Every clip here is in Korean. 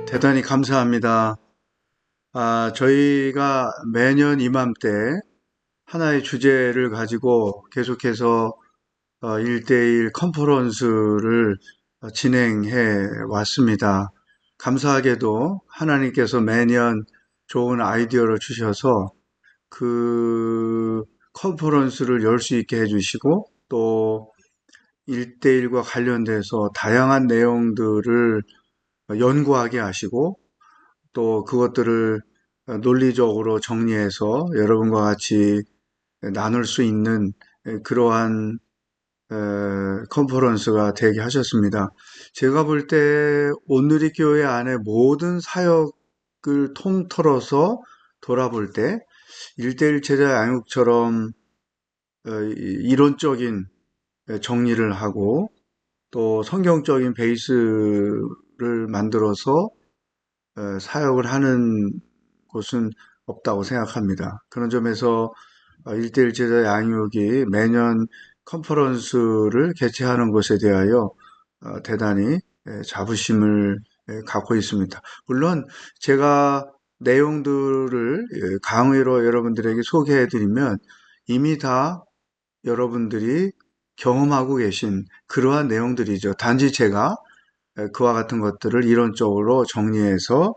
대단히 감사합니다. 저희가 매년 이맘때 하나의 주제를 가지고 계속해서 1대1 컨퍼런스를 진행해 왔습니다. 감사하게도 하나님께서 매년 좋은 아이디어를 주셔서 그 컨퍼런스를 열 수 있게 해주시고 또 1대1과 관련돼서 다양한 내용들을 연구하게 하시고 또 그것들을 논리적으로 정리해서 여러분과 같이 나눌 수 있는 그러한 컨퍼런스가 되게 하셨습니다. 제가 볼 때 오늘의 교회 안에 모든 사역을 통틀어서 돌아볼 때 1대1 제자 양육처럼 이론적인 정리를 하고 또 성경적인 베이스를 만들어서 사역을 하는 곳은 없다고 생각합니다. 그런 점에서 1대1 제자 양육이 매년 컨퍼런스를 개최하는 것에 대하여 대단히 자부심을 갖고 있습니다. 물론 제가 내용들을 강의로 여러분들에게 소개해드리면 이미 다 여러분들이 경험하고 계신 그러한 내용들이죠. 단지 제가 그와 같은 것들을 이론적으로 정리해서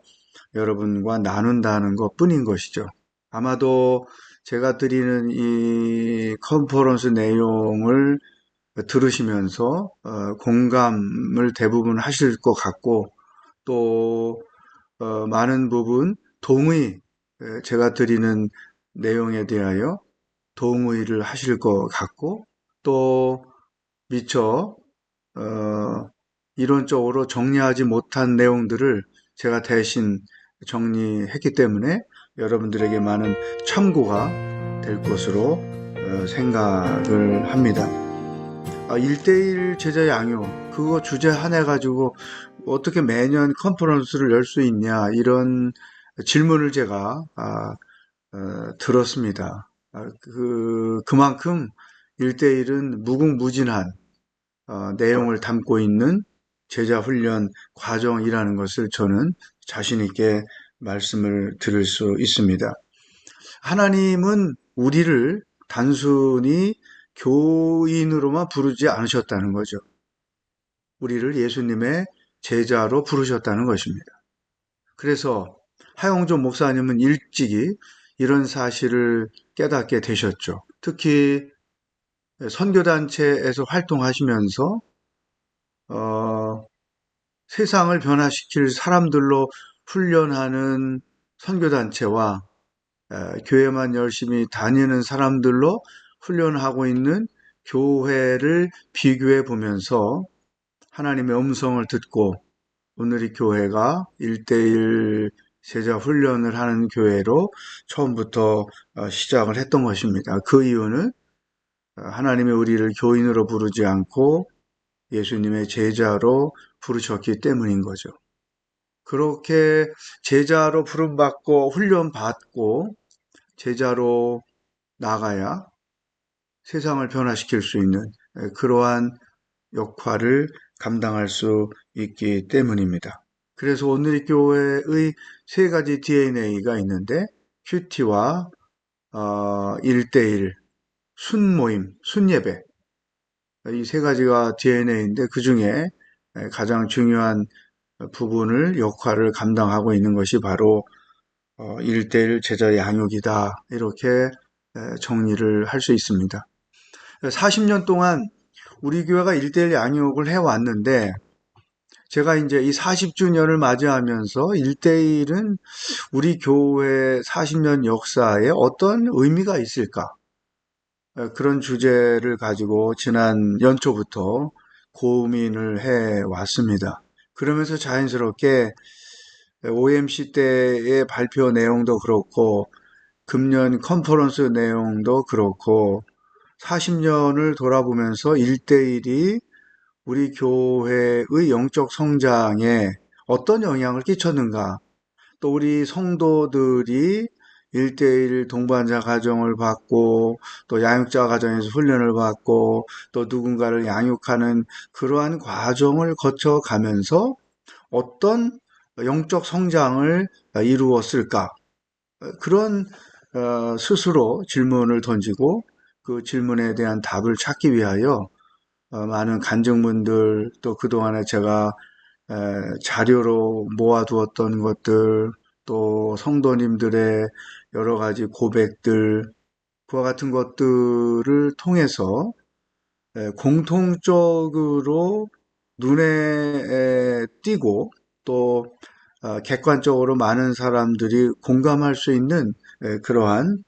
여러분과 나눈다는 것 뿐인 것이죠. 아마도 제가 드리는 이 컨퍼런스 내용을 들으시면서 공감을 대부분 하실 것 같고 또 많은 부분 동의, 제가 드리는 내용에 대하여 동의를 하실 것 같고 또 미처 이론적으로 정리하지 못한 내용들을 제가 대신 정리했기 때문에 여러분들에게 많은 참고가 될 것으로 생각을 합니다. 1대1 제자 양육, 그거 주제 하나 가지고 어떻게 매년 컨퍼런스를 열 수 있냐, 이런 질문을 제가 들었습니다. 그만큼 1대1은 무궁무진한 내용을 담고 있는 제자 훈련 과정이라는 것을 저는 자신 있게 말씀을 드릴 수 있습니다. 하나님은 우리를 단순히 교인으로만 부르지 않으셨다는 거죠. 우리를 예수님의 제자로 부르셨다는 것입니다. 그래서 하용조 목사님은 일찍이 이런 사실을 깨닫게 되셨죠. 특히 선교단체에서 활동하시면서 세상을 변화시킬 사람들로 훈련하는 선교단체와 교회만 열심히 다니는 사람들로 훈련하고 있는 교회를 비교해 보면서 하나님의 음성을 듣고 오늘의 교회가 1대1 제자 훈련을 하는 교회로 처음부터 시작을 했던 것입니다. 그 이유는 하나님의 우리를 교인으로 부르지 않고 예수님의 제자로 부르셨기 때문인 거죠. 그렇게 제자로 부름받고 훈련받고 제자로 나가야 세상을 변화시킬 수 있는 그러한 역할을 감당할 수 있기 때문입니다. 그래서 오늘 교회의 세 가지 DNA가 있는데 큐티와 1대1, 순모임, 순예배, 이 세 가지가 DNA인데 그 중에 가장 중요한 부분을 역할을 감당하고 있는 것이 바로 1대1 제자 양육이다. 이렇게 정리를 할 수 있습니다. 40년 동안 우리 교회가 1대1 양육을 해왔는데 제가 이제 이 40주년을 맞이하면서 1대1은 우리 교회 40년 역사에 어떤 의미가 있을까? 그런 주제를 가지고 지난 연초부터 고민을 해 왔습니다. 그러면서 자연스럽게 OMC 때의 발표 내용도 그렇고 금년 컨퍼런스 내용도 그렇고 40년을 돌아보면서 1대1이 우리 교회의 영적 성장에 어떤 영향을 끼쳤는가, 또 우리 성도들이 1대1 동반자 가정을 받고 또 양육자 가정에서 훈련을 받고 또 누군가를 양육하는 그러한 과정을 거쳐가면서 어떤 영적 성장을 이루었을까? 그런 스스로 질문을 던지고 그 질문에 대한 답을 찾기 위하여 많은 간증문들 또 그동안에 제가 자료로 모아두었던 것들 또 성도님들의 여러 가지 고백들 그와 같은 것들을 통해서 공통적으로 눈에 띄고 또 객관적으로 많은 사람들이 공감할 수 있는 그러한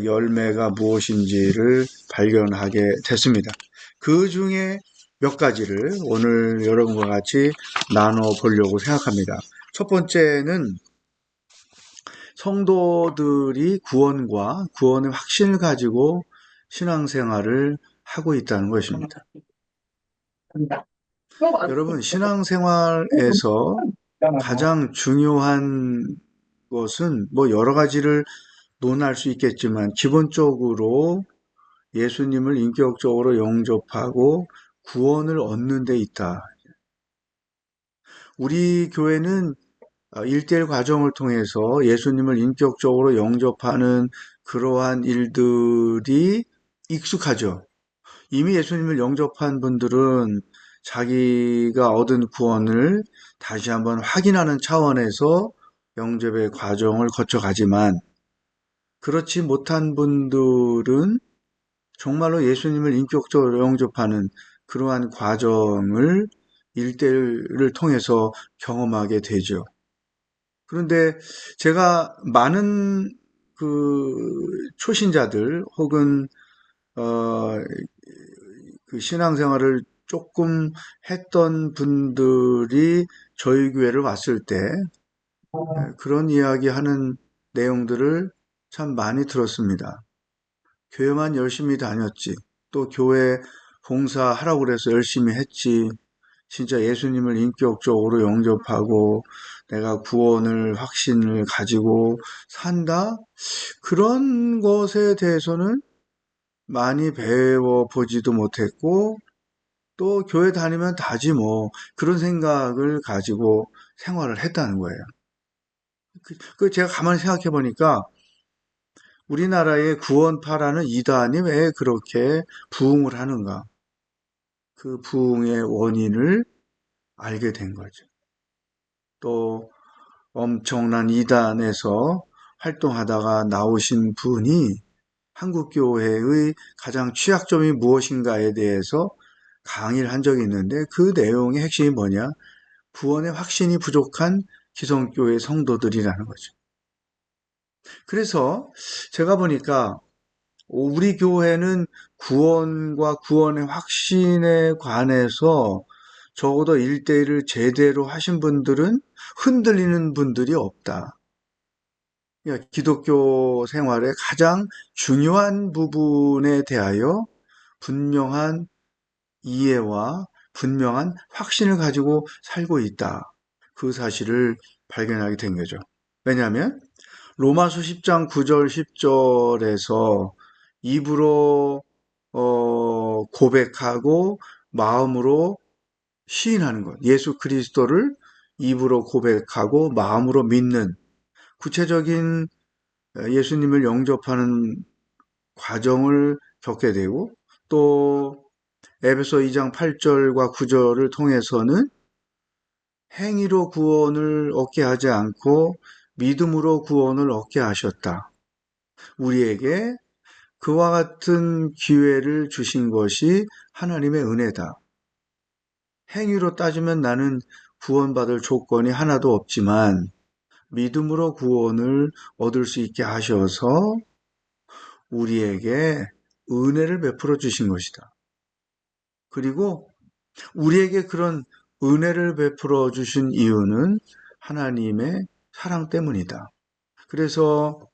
열매가 무엇인지를 발견하게 됐습니다. 그 중에 몇 가지를 오늘 여러분과 같이 나눠보려고 생각합니다. 첫 번째는 성도들이 구원과 구원의 확신을 가지고 신앙생활을 하고 있다는 것입니다. 여러분, 신앙생활에서 가장 중요한 것은 뭐 여러 가지를 논할 수 있겠지만 기본적으로 예수님을 인격적으로 영접하고 구원을 얻는 데 있다. 우리 교회는 일대일 과정을 통해서 예수님을 인격적으로 영접하는 그러한 일들이 익숙하죠. 이미 예수님을 영접한 분들은 자기가 얻은 구원을 다시 한번 확인하는 차원에서 영접의 과정을 거쳐가지만 그렇지 못한 분들은 정말로 예수님을 인격적으로 영접하는 그러한 과정을 일대일을 통해서 경험하게 되죠. 그런데 제가 많은 그 초신자들 혹은 어, 그 신앙생활을 조금 했던 분들이 저희 교회를 왔을 때 그런 이야기하는 내용들을 참 많이 들었습니다. 교회만 열심히 다녔지. 또 교회 봉사하라고 그래서 열심히 했지. 진짜 예수님을 인격적으로 영접하고 내가 구원을 확신을 가지고 산다? 그런 것에 대해서는 많이 배워보지도 못했고 또 교회 다니면 다지 뭐 그런 생각을 가지고 생활을 했다는 거예요. 제가 가만히 생각해 보니까 우리나라의 구원파라는 이단이 왜 그렇게 부흥을 하는가? 그 부흥의 원인을 알게 된 거죠. 또 엄청난 이단에서 활동하다가 나오신 분이 한국교회의 가장 취약점이 무엇인가에 대해서 강의를 한 적이 있는데 그 내용의 핵심이 뭐냐? 구원의 확신이 부족한 기성교회 성도들이라는 거죠. 그래서 제가 보니까 우리 교회는 구원과 구원의 확신에 관해서 적어도 일대일을 제대로 하신 분들은 흔들리는 분들이 없다. 그러니까 기독교 생활의 가장 중요한 부분에 대하여 분명한 이해와 분명한 확신을 가지고 살고 있다. 그 사실을 발견하게 된 거죠. 왜냐하면 로마서 10장 9절 10절에서 입으로 고백하고 마음으로 시인하는 것. 예수 그리스도를 입으로 고백하고 마음으로 믿는 구체적인 예수님을 영접하는 과정을 겪게 되고 또 에베소 2장 8절과 9절을 통해서는 행위로 구원을 얻게 하지 않고 믿음으로 구원을 얻게 하셨다. 우리에게 그와 같은 기회를 주신 것이 하나님의 은혜다. 행위로 따지면 나는 구원받을 조건이 하나도 없지만 믿음으로 구원을 얻을 수 있게 하셔서 우리에게 은혜를 베풀어 주신 것이다. 그리고 우리에게 그런 은혜를 베풀어 주신 이유는 하나님의 사랑 때문이다. 그래서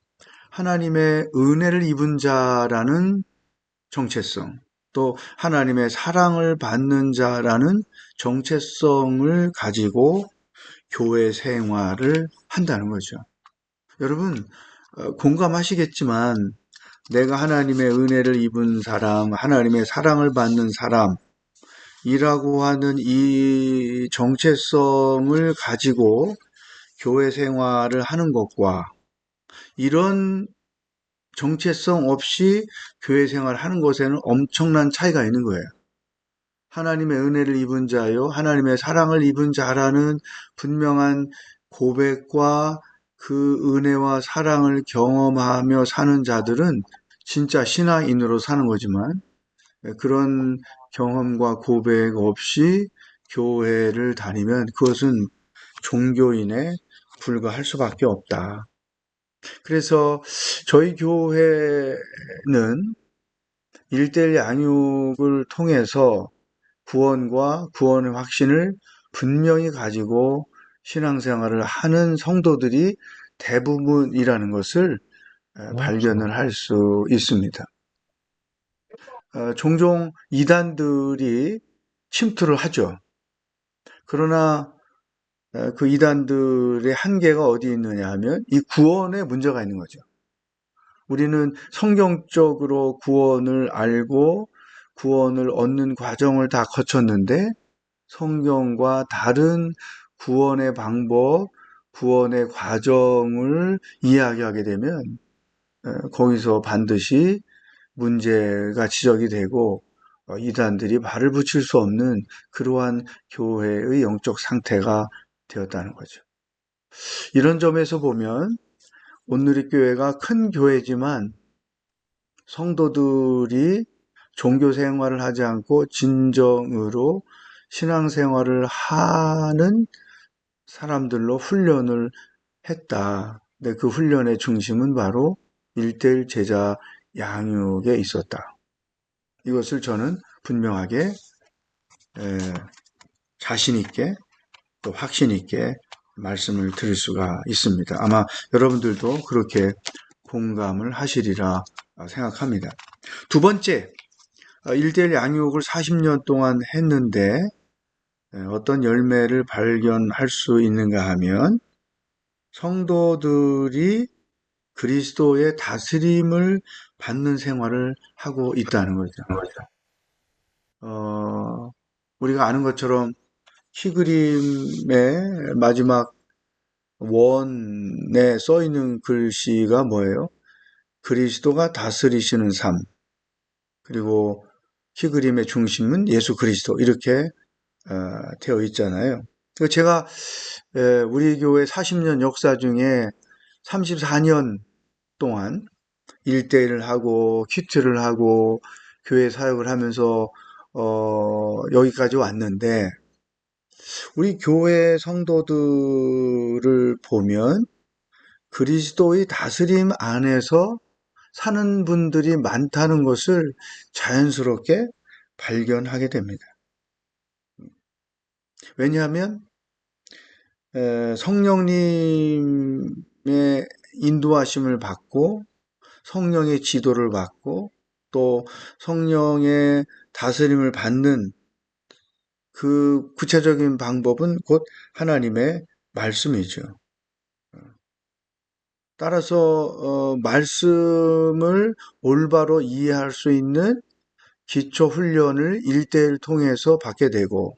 하나님의 은혜를 입은 자라는 정체성, 또 하나님의 사랑을 받는 자라는 정체성을 가지고 교회 생활을 한다는 거죠. 여러분, 공감하시겠지만 내가 하나님의 은혜를 입은 사람, 하나님의 사랑을 받는 사람이라고 하는 이 정체성을 가지고 교회 생활을 하는 것과 이런 정체성 없이 교회 생활을 하는 것에는 엄청난 차이가 있는 거예요. 하나님의 은혜를 입은 자요, 하나님의 사랑을 입은 자라는 분명한 고백과 그 은혜와 사랑을 경험하며 사는 자들은 진짜 신앙인으로 사는 거지만, 그런 경험과 고백 없이 교회를 다니면 그것은 종교인에 불과할 수밖에 없다. 그래서 저희 교회는 일대일 양육을 통해서 구원과 구원의 확신을 분명히 가지고 신앙생활을 하는 성도들이 대부분이라는 것을 발견을 할 수 있습니다. 종종 이단들이 침투를 하죠. 그러나 그 이단들의 한계가 어디 있느냐 하면 이 구원에 문제가 있는 거죠. 우리는 성경적으로 구원을 알고 구원을 얻는 과정을 다 거쳤는데 성경과 다른 구원의 방법, 구원의 과정을 이야기하게 되면 거기서 반드시 문제가 지적이 되고 이단들이 발을 붙일 수 없는 그러한 교회의 영적 상태가 되었다는 거죠. 이런 점에서 보면 온누리교회가 큰 교회지만 성도들이 종교 생활을 하지 않고 진정으로 신앙생활을 하는 사람들로 훈련을 했다. 근데 그 훈련의 중심은 바로 일대일 제자 양육에 있었다. 이것을 저는 분명하게 자신 있게 또 확신 있게 말씀을 드릴 수가 있습니다. 아마 여러분들도 그렇게 공감을 하시리라 생각합니다. 두 번째, 1대1 양육을 40년 동안 했는데 어떤 열매를 발견할 수 있는가 하면 성도들이 그리스도의 다스림을 받는 생활을 하고 있다는 거죠. 우리가 아는 것처럼 키그림의 마지막 원에 써 있는 글씨가 뭐예요? 그리스도가 다스리시는 삶. 그리고 키그림의 중심은 예수 그리스도. 이렇게 되어 있잖아요. 제가 우리 교회 40년 역사 중에 34년 동안 일대일을 하고 큐트를 하고 교회 사역을 하면서 여기까지 왔는데 우리 교회 성도들을 보면 그리스도의 다스림 안에서 사는 분들이 많다는 것을 자연스럽게 발견하게 됩니다. 왜냐하면 성령님의 인도하심을 받고 성령의 지도를 받고 또 성령의 다스림을 받는 그 구체적인 방법은 곧 하나님의 말씀이죠. 따라서 말씀을 올바로 이해할 수 있는 기초 훈련을 1대1 통해서 받게 되고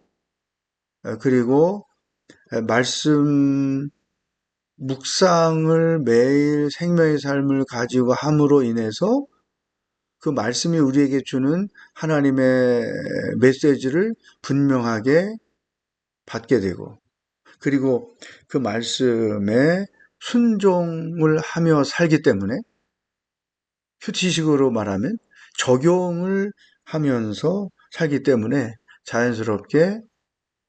그리고 말씀 묵상을 매일 생명의 삶을 가지고 함으로 인해서 그 말씀이 우리에게 주는 하나님의 메시지를 분명하게 받게 되고 그리고 그 말씀에 순종을 하며 살기 때문에 큐티식으로 말하면 적용을 하면서 살기 때문에 자연스럽게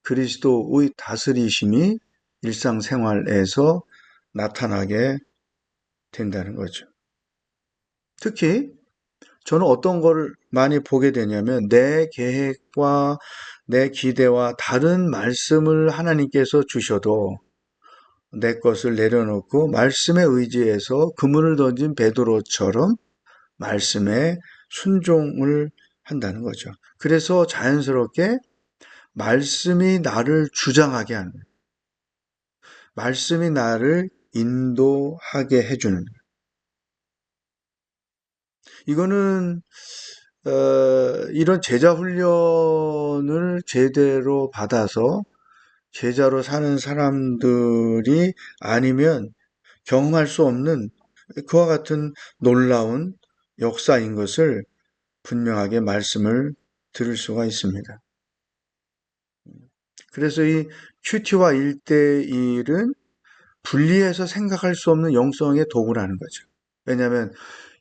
그리스도의 다스리심이 일상생활에서 나타나게 된다는 거죠. 특히 저는 어떤 걸 많이 보게 되냐면 내 계획과 내 기대와 다른 말씀을 하나님께서 주셔도 내 것을 내려놓고 말씀에 의지해서 그물을 던진 베드로처럼 말씀에 순종을 한다는 거죠. 그래서 자연스럽게 말씀이 나를 주장하게 하는, 말씀이 나를 인도하게 해주는. 이거는 이런 제자 훈련을 제대로 받아서 제자로 사는 사람들이 아니면 경험할 수 없는 그와 같은 놀라운 역사인 것을 분명하게 말씀을 들을 수가 있습니다. 그래서 이 큐티와 1대1은 분리해서 생각할 수 없는 영성의 도구라는 거죠. 왜냐하면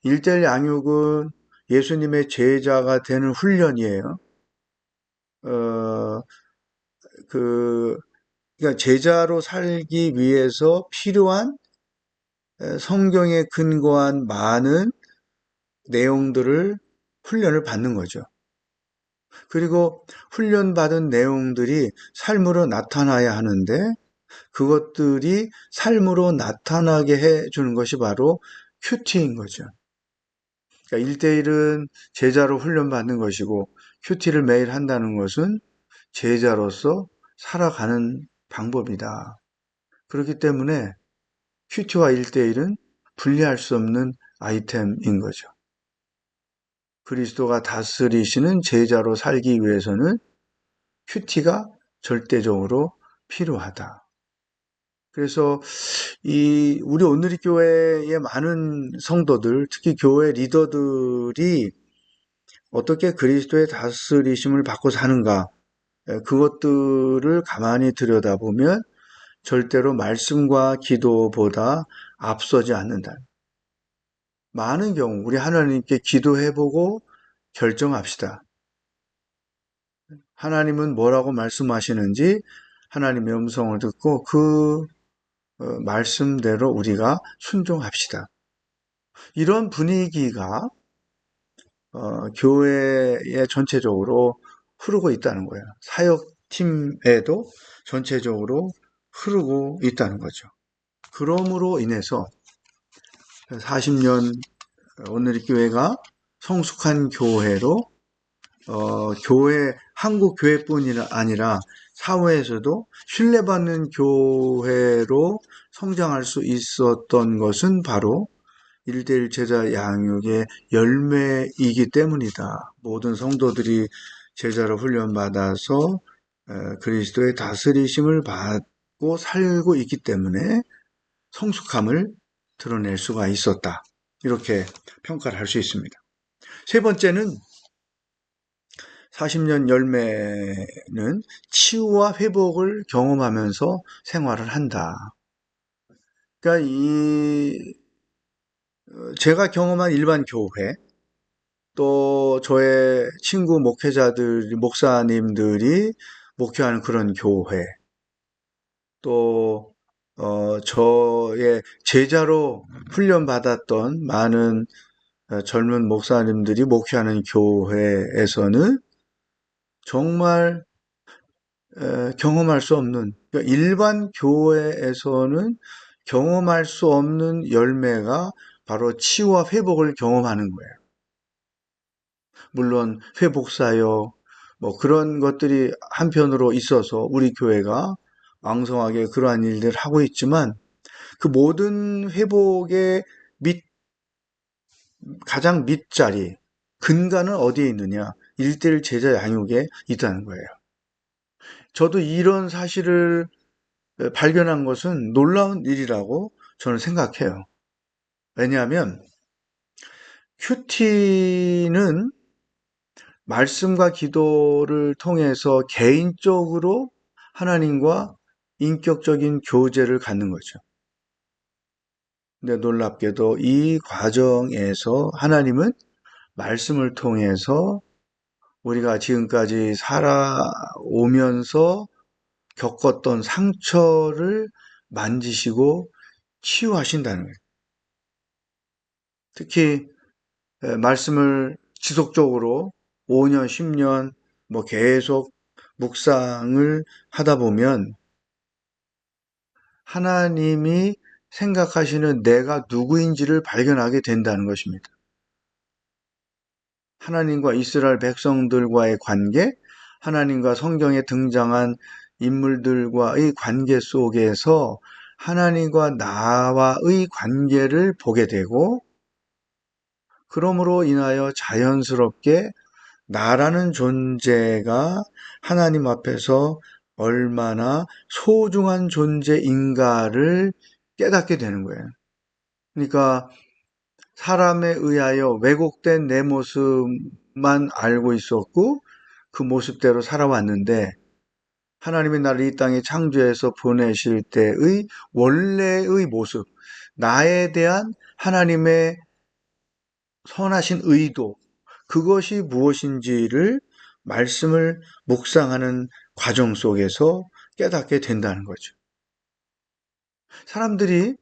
1대1 양육은 예수님의 제자가 되는 훈련이에요. 어, 그, 그러니까 제자로 살기 위해서 필요한 성경에 근거한 많은 내용들을 훈련을 받는 거죠. 그리고 훈련받은 내용들이 삶으로 나타나야 하는데 그것들이 삶으로 나타나게 해주는 것이 바로 큐티인 거죠. 그러니까 1대1은 제자로 훈련받는 것이고 큐티를 매일 한다는 것은 제자로서 살아가는 방법이다. 그렇기 때문에 큐티와 1대1은 분리할 수 없는 아이템인 거죠. 그리스도가 다스리시는 제자로 살기 위해서는 큐티가 절대적으로 필요하다. 그래서 우리 오늘리 교회의 많은 성도들, 특히 교회 리더들이 어떻게 그리스도의 다스리심을 받고 사는가, 그것들을 가만히 들여다보면 절대로 말씀과 기도보다 앞서지 않는다. 많은 경우 우리 하나님께 기도해보고 결정합시다. 하나님은 뭐라고 말씀하시는지 하나님의 음성을 듣고 그 말씀대로 우리가 순종합시다. 이런 분위기가 교회에 전체적으로 흐르고 있다는 거예요. 사역팀에도 전체적으로 흐르고 있다는 거죠. 그러므로 인해서 40년 오늘의 교회가 성숙한 교회로 한국 교회뿐이 아니라 사회에서도 신뢰받는 교회로 성장할 수 있었던 것은 바로 1대1 제자 양육의 열매이기 때문이다. 모든 성도들이 제자로 훈련받아서 그리스도의 다스리심을 받고 살고 있기 때문에 성숙함을 드러낼 수가 있었다. 이렇게 평가를 할 수 있습니다. 세 번째는 40년 열매는 치유와 회복을 경험하면서 생활을 한다. 그러니까 제가 경험한 일반 교회, 또 저의 친구 목사님들이 목회하는 그런 교회, 또 저의 제자로 훈련받았던 많은 젊은 목사님들이 목회하는 교회에서는 정말 경험할 수 없는, 그러니까 일반 교회에서는 경험할 수 없는 열매가 바로 치유와 회복을 경험하는 거예요. 물론 회복사역 뭐 그런 것들이 한편으로 있어서 우리 교회가 왕성하게 그러한 일들을 하고 있지만 그 모든 회복의 가장 밑자리, 근간은 어디에 있느냐? 1대1 제자 양육에 있다는 거예요. 저도 이런 사실을 발견한 것은 놀라운 일이라고 저는 생각해요. 왜냐하면 큐티는 말씀과 기도를 통해서 개인적으로 하나님과 인격적인 교제를 갖는 거죠. 근데 놀랍게도 이 과정에서 하나님은 말씀을 통해서 우리가 지금까지 살아오면서 겪었던 상처를 만지시고 치유하신다는 거예요. 특히 말씀을 지속적으로 5년, 10년 뭐 계속 묵상을 하다 보면 하나님이 생각하시는 내가 누구인지를 발견하게 된다는 것입니다. 하나님과 이스라엘 백성들과의 관계, 하나님과 성경에 등장한 인물들과의 관계 속에서 하나님과 나와의 관계를 보게 되고, 그러므로 인하여 자연스럽게 나라는 존재가 하나님 앞에서 얼마나 소중한 존재인가를 깨닫게 되는 거예요. 그러니까 사람에 의하여 왜곡된 내 모습만 알고 있었고 그 모습대로 살아왔는데 하나님이 나를 이 땅에 창조해서 보내실 때의 원래의 모습, 나에 대한 하나님의 선하신 의도, 그것이 무엇인지를 말씀을 묵상하는 과정 속에서 깨닫게 된다는 거죠. 사람들이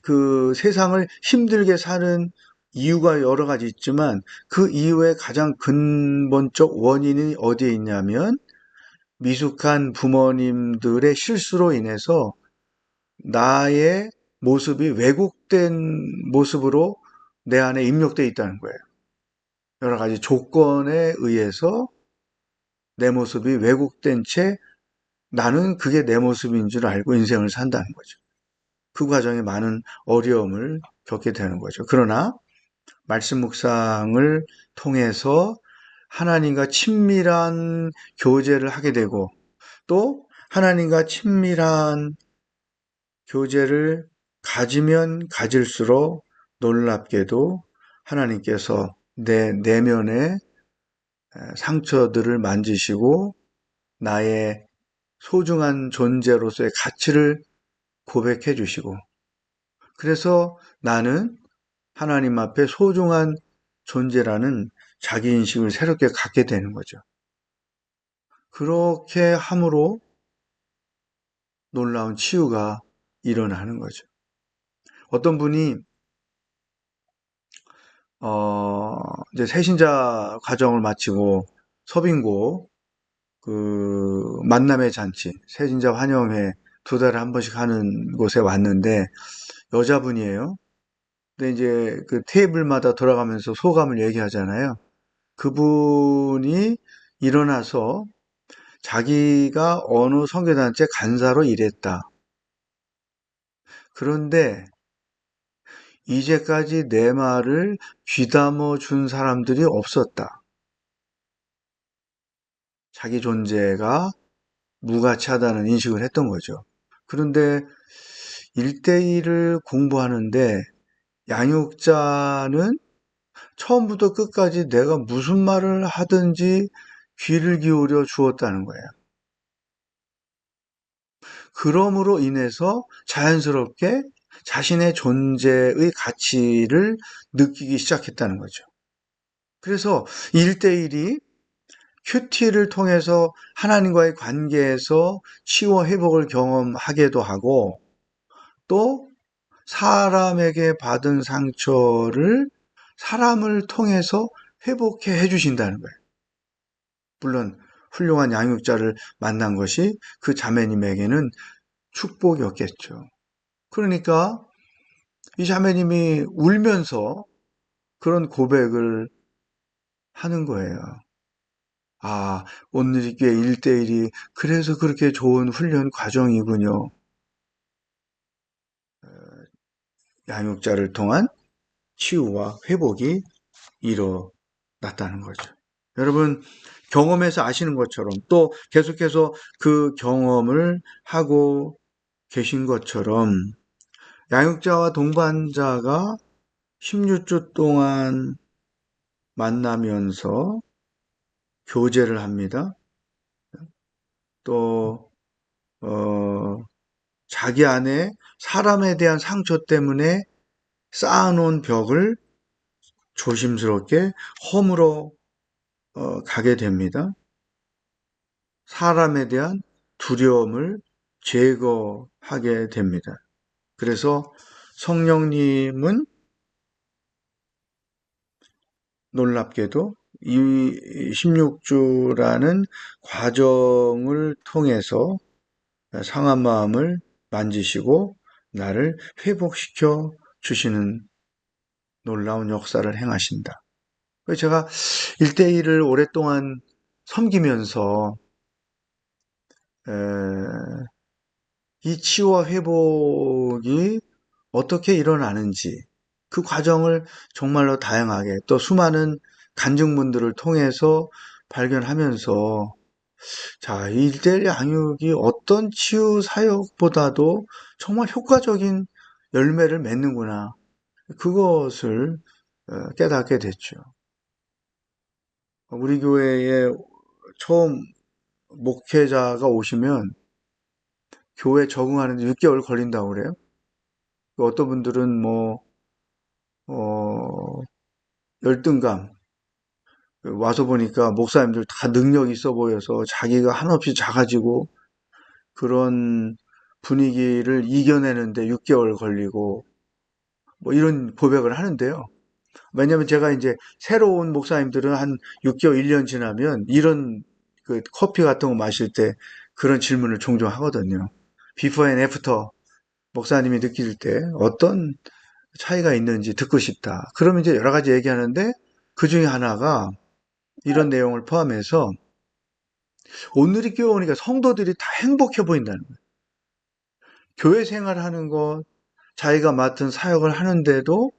그 세상을 힘들게 사는 이유가 여러 가지 있지만 그 이유의 가장 근본적 원인이 어디에 있냐면 미숙한 부모님들의 실수로 인해서 나의 모습이 왜곡된 모습으로 내 안에 입력되어 있다는 거예요. 여러 가지 조건에 의해서 내 모습이 왜곡된 채 나는 그게 내 모습인 줄 알고 인생을 산다는 거죠. 그 과정에 많은 어려움을 겪게 되는 거죠. 그러나 말씀 묵상을 통해서 하나님과 친밀한 교제를 하게 되고 또 하나님과 친밀한 교제를 가지면 가질수록 놀랍게도 하나님께서 내 내면의 상처들을 만지시고 나의 소중한 존재로서의 가치를 고백해 주시고 그래서 나는 하나님 앞에 소중한 존재라는 자기인식을 새롭게 갖게 되는 거죠. 그렇게 함으로 놀라운 치유가 일어나는 거죠. 어떤 분이 이제 새신자 과정을 마치고 서빙고 그 만남의 잔치, 새신자 환영회 2달에 한 번씩 하는 곳에 왔는데 여자분이에요. 근데 이제 그 테이블마다 돌아가면서 소감을 얘기하잖아요. 그분이 일어나서 자기가 어느 선교단체 간사로 일했다. 그런데 이제까지 내 말을 귀담아 준 사람들이 없었다. 자기 존재가 무가치하다는 인식을 했던 거죠. 그런데 1대1을 공부하는데 양육자는 처음부터 끝까지 내가 무슨 말을 하든지 귀를 기울여 주었다는 거예요. 그럼으로 인해서 자연스럽게 자신의 존재의 가치를 느끼기 시작했다는 거죠. 그래서 1대1이 큐티를 통해서 하나님과의 관계에서 치유 회복을 경험하게도 하고 또 사람에게 받은 상처를 사람을 통해서 회복해 해주신다는 거예요. 물론 훌륭한 양육자를 만난 것이 그 자매님에게는 축복이었겠죠. 그러니까 이 자매님이 울면서 그런 고백을 하는 거예요. 아, 오늘의 1대1이 그래서 그렇게 좋은 훈련 과정이군요. 양육자를 통한 치유와 회복이 일어났다는 거죠. 여러분, 경험해서 아시는 것처럼 또 계속해서 그 경험을 하고 계신 것처럼 양육자와 동반자가 16주 동안 만나면서 교제를 합니다. 또, 자기 안에 사람에 대한 상처 때문에 쌓아놓은 벽을 조심스럽게 허물어 가게 됩니다. 사람에 대한 두려움을 제거하게 됩니다. 그래서 성령님은 놀랍게도 이 16주라는 과정을 통해서 상한 마음을 만지시고 나를 회복시켜 주시는 놀라운 역사를 행하신다. 제가 1대1을 오랫동안 섬기면서 이 치유와 회복이 어떻게 일어나는지 그 과정을 정말로 다양하게 또 수많은 간증문들을 통해서 발견하면서 자, 이 일대일 양육이 어떤 치유 사역보다도 정말 효과적인 열매를 맺는구나. 그것을 깨닫게 됐죠. 우리 교회에 처음 목회자가 오시면 교회 적응하는데 6개월 걸린다고 그래요. 어떤 분들은 뭐, 어, 열등감, 와서 보니까 목사님들 다 능력 있어 보여서 자기가 한없이 작아지고 그런 분위기를 이겨내는데 6개월 걸리고 뭐 이런 고백을 하는데요. 왜냐면 제가 이제 새로운 목사님들은 한 6개월, 1년 지나면 이런 그 커피 같은 거 마실 때 그런 질문을 종종 하거든요. 비포 앤 애프터 목사님이 느낄 때 어떤 차이가 있는지 듣고 싶다. 그러면 이제 여러 가지 얘기하는데 그 중에 하나가 이런 내용을 포함해서 오늘이 교회 오니까 성도들이 다 행복해 보인다는 거예요. 교회 생활하는 것, 자기가 맡은 사역을 하는데도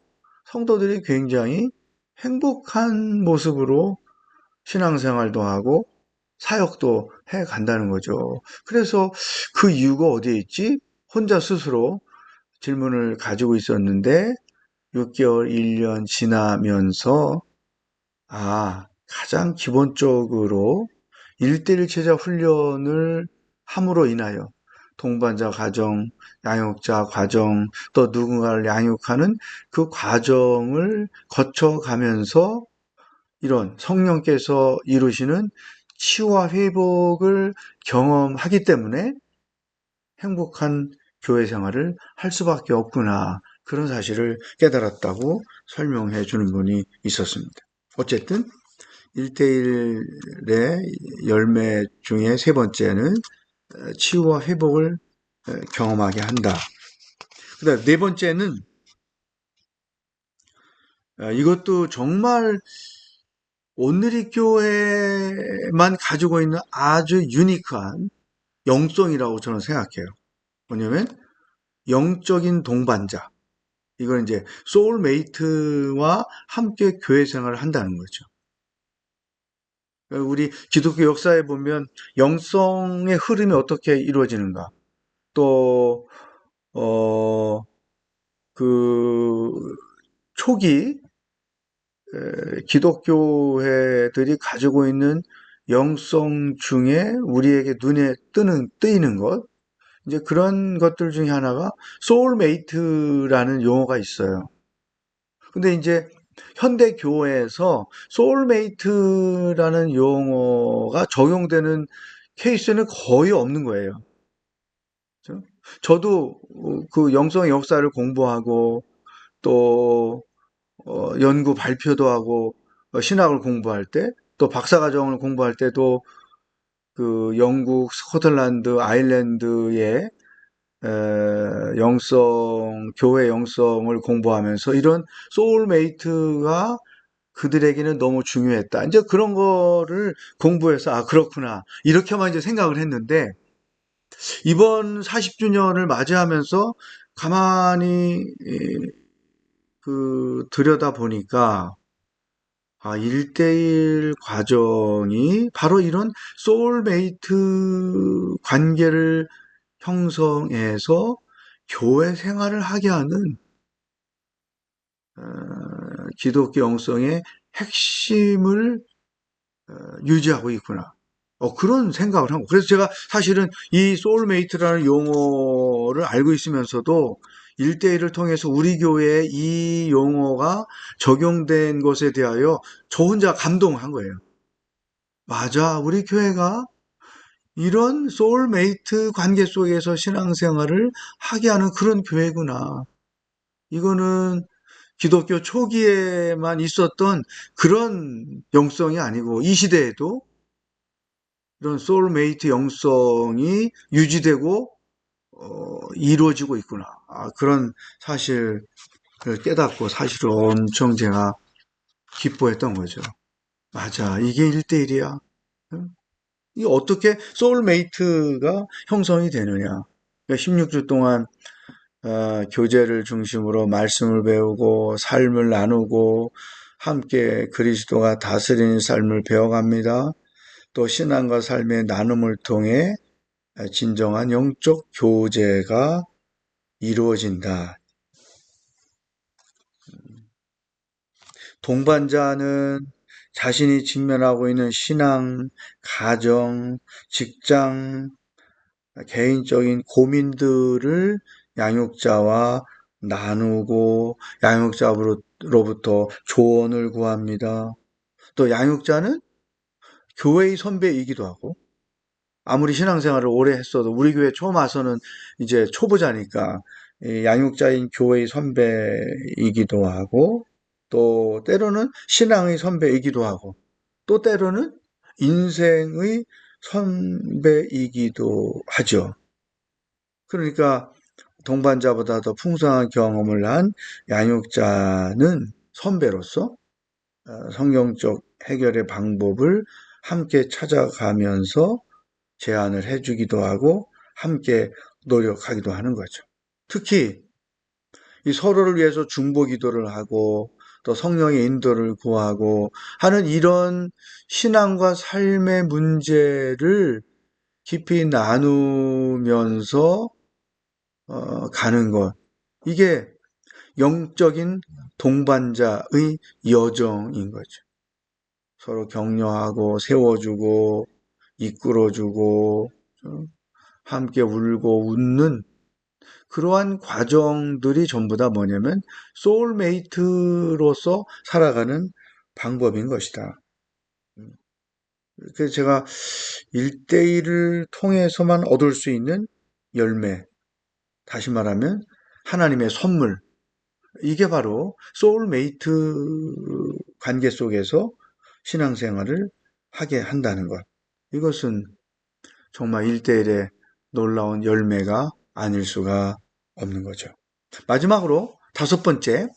성도들이 굉장히 행복한 모습으로 신앙생활도 하고 사역도 해 간다는 거죠. 그래서 그 이유가 어디에 있지? 혼자 스스로 질문을 가지고 있었는데 6개월, 1년 지나면서 가장 기본적으로 1대1 제자 훈련을 함으로 인하여 동반자 과정, 양육자 과정, 또 누군가를 양육하는 그 과정을 거쳐가면서 이런 성령께서 이루시는 치유와 회복을 경험하기 때문에 행복한 교회 생활을 할 수밖에 없구나. 그런 사실을 깨달았다고 설명해 주는 분이 있었습니다. 어쨌든 1대1의 열매 중에 세 번째는 치유와 회복을 경험하게 한다. 그다음 네 번째는 이것도 정말 오늘의 교회만 가지고 있는 아주 유니크한 영성이라고 저는 생각해요. 뭐냐면 영적인 동반자. 이건 이제 소울메이트와 함께 교회 생활을 한다는 거죠. 우리 기독교 역사에 보면 영성의 흐름이 어떻게 이루어지는가. 또, 그, 초기 기독교회들이 가지고 있는 영성 중에 우리에게 눈에 뜨이는 것, 이제 그런 것들 중에 하나가 소울메이트라는 용어가 있어요. 근데 이제 현대 교회에서 소울메이트라는 용어가 적용되는 케이스는 거의 없는 거예요. 그렇죠? 저도 그 영성의 역사를 공부하고 또 연구 발표도 하고 신학을 공부할 때 또 박사과정을 공부할 때도 그 영국, 스코틀랜드, 아일랜드의 교회 영성을 공부하면서 이런 소울메이트가 그들에게는 너무 중요했다. 이제 그런 거를 공부해서, 그렇구나. 이렇게만 이제 생각을 했는데, 이번 40주년을 맞이하면서 가만히, 들여다 보니까, 1대1 과정이 바로 이런 소울메이트 관계를 형성해서 교회 생활을 하게 하는 기독교 영성의 핵심을 유지하고 있구나. 그런 생각을 하고. 그래서 제가 사실은 이 소울메이트라는 용어를 알고 있으면서도 1대1을 통해서 우리 교회에 이 용어가 적용된 것에 대하여 저 혼자 감동한 거예요. 맞아. 우리 교회가 이런 소울메이트 관계 속에서 신앙생활을 하게 하는 그런 교회구나. 이거는 기독교 초기에만 있었던 그런 영성이 아니고 이 시대에도 이런 소울메이트 영성이 유지되고 이루어지고 있구나. 그런 사실을 깨닫고 사실을 엄청 제가 기뻐했던 거죠. 맞아, 이게 1대1이야. 이게 어떻게 소울메이트가 형성이 되느냐. 16주 동안 교제를 중심으로 말씀을 배우고 삶을 나누고 함께 그리스도가 다스리는 삶을 배워갑니다. 또 신앙과 삶의 나눔을 통해 진정한 영적 교제가 이루어진다. 동반자는 자신이 직면하고 있는 신앙, 가정, 직장, 개인적인 고민들을 양육자와 나누고 양육자로부터 조언을 구합니다. 또 양육자는 교회의 선배이기도 하고 아무리 신앙생활을 오래 했어도 우리 교회 처음 와서는 이제 초보자니까 이 양육자인 교회의 선배이기도 하고 또 때로는 신앙의 선배이기도 하고 또 때로는 인생의 선배이기도 하죠. 그러니까 동반자보다 더 풍성한 경험을 한 양육자는 선배로서 성경적 해결의 방법을 함께 찾아가면서 제안을 해주기도 하고 함께 노력하기도 하는 거죠. 특히 이 서로를 위해서 중보 기도를 하고 또 성령의 인도를 구하고 하는 이런 신앙과 삶의 문제를 깊이 나누면서 가는 것. 이게 영적인 동반자의 여정인 거죠. 서로 격려하고 세워주고 이끌어주고 함께 울고 웃는 그러한 과정들이 전부 다 뭐냐면 소울메이트로서 살아가는 방법인 것이다. 그래서 제가 1대1을 통해서만 얻을 수 있는 열매, 다시 말하면 하나님의 선물, 이게 바로 소울메이트 관계 속에서 신앙생활을 하게 한다는 것. 이것은 정말 1대1의 놀라운 열매가 아닐 수가 없는 거죠. 마지막으로 5번째,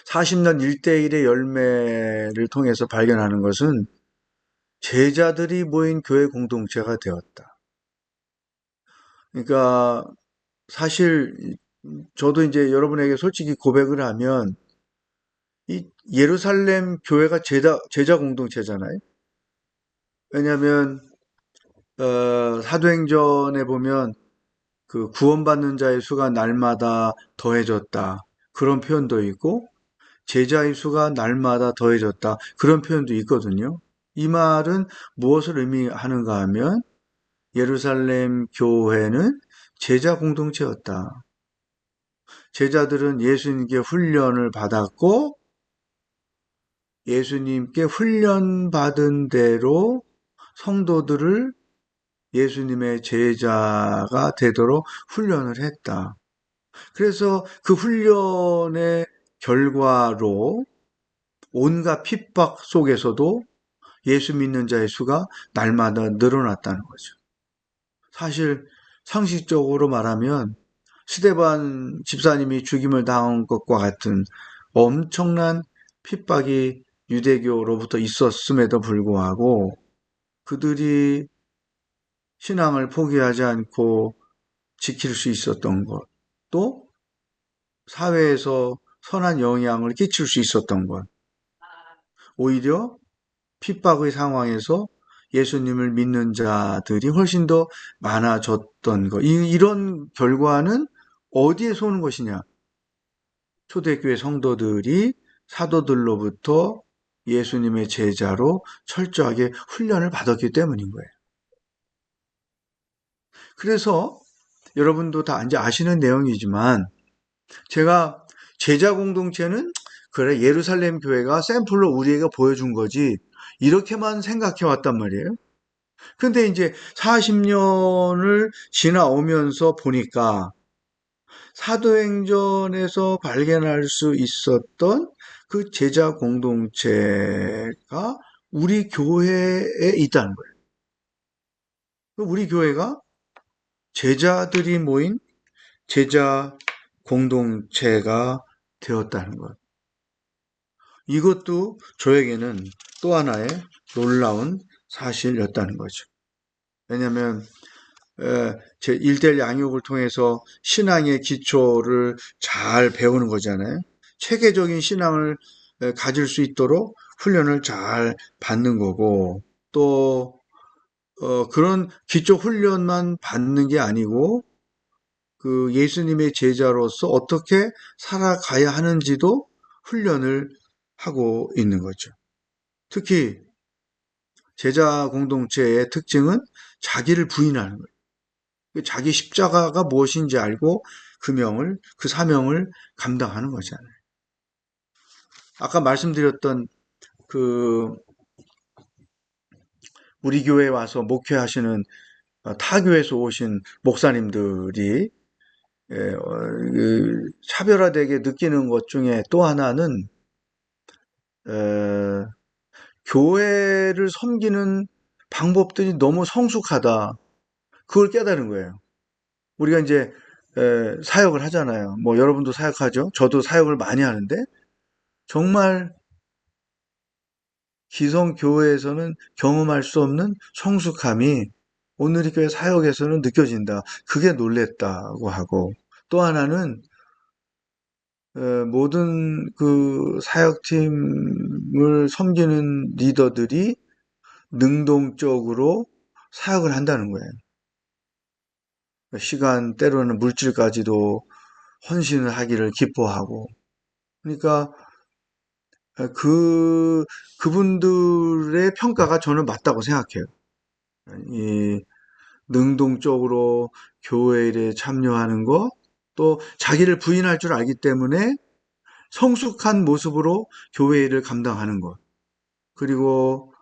40년 1대1의 열매를 통해서 발견하는 것은 제자들이 모인 교회 공동체가 되었다. 그러니까 사실 저도 이제 여러분에게 솔직히 고백을 하면 이 예루살렘 교회가 제자 공동체잖아요. 왜냐하면 사도행전에 보면 그 구원받는 자의 수가 날마다 더해졌다. 그런 표현도 있고 제자의 수가 날마다 더해졌다. 그런 표현도 있거든요. 이 말은 무엇을 의미하는가 하면 예루살렘 교회는 제자 공동체였다. 제자들은 예수님께 훈련을 받았고 예수님께 훈련받은 대로 성도들을 예수님의 제자가 되도록 훈련을 했다. 그래서 그 훈련의 결과로 온갖 핍박 속에서도 예수 믿는 자의 수가 날마다 늘어났다는 거죠. 사실 상식적으로 말하면 스데반 집사님이 죽임을 당한 것과 같은 엄청난 핍박이 유대교로부터 있었음에도 불구하고 그들이 신앙을 포기하지 않고 지킬 수 있었던 것, 또 사회에서 선한 영향을 끼칠 수 있었던 것, 오히려 핍박의 상황에서 예수님을 믿는 자들이 훨씬 더 많아졌던 것. 이런 결과는 어디에서 오는 것이냐? 초대교회 성도들이 사도들로부터 예수님의 제자로 철저하게 훈련을 받았기 때문인 거예요. 그래서 여러분도 다 이제 아시는 내용이지만 제가 제자 공동체는 그래 예루살렘 교회가 샘플로 우리에게 보여준 거지 이렇게만 생각해 왔단 말이에요. 근데 이제 40년을 지나오면서 보니까 사도행전에서 발견할 수 있었던 그 제자 공동체가 우리 교회에 있다는 거예요. 우리 교회가 제자들이 모인 제자 공동체가 되었다는 것. 이것도 저에게는 또 하나의 놀라운 사실이었다는 거죠. 왜냐하면 제 1대1 양육을 통해서 신앙의 기초를 잘 배우는 거잖아요. 체계적인 신앙을 가질 수 있도록 훈련을 잘 받는 거고 또 그런 기초 훈련만 받는 게 아니고 그 예수님의 제자로서 어떻게 살아가야 하는지도 훈련을 하고 있는 거죠. 특히 제자 공동체의 특징은 자기를 부인하는 거예요. 자기 십자가가 무엇인지 알고 그 사명을 감당하는 거잖아요. 아까 말씀드렸던 그 우리 교회에 와서 목회하시는 타교에서 오신 목사님들이 차별화되게 느끼는 것 중에 또 하나는 에, 교회를 섬기는 방법들이 너무 성숙하다. 그걸 깨달은 거예요. 우리가 이제 사역을 하잖아요. 뭐 여러분도 사역하죠. 저도 사역을 많이 하는데 정말 기성 교회에서는 경험할 수 없는 성숙함이 오늘의 교회 사역에서는 느껴진다. 그게 놀랬다고 하고 또 하나는 모든 그 사역팀을 섬기는 리더들이 능동적으로 사역을 한다는 거예요. 시간, 때로는 물질까지도 헌신을 하기를 기뻐하고. 그러니까 그 그분들의 평가가 저는 맞다고 생각해요. 이 능동적으로 교회 일에 참여하는 거, 또 자기를 부인할 줄 알기 때문에 성숙한 모습으로 교회 일을 감당하는 것. 그리고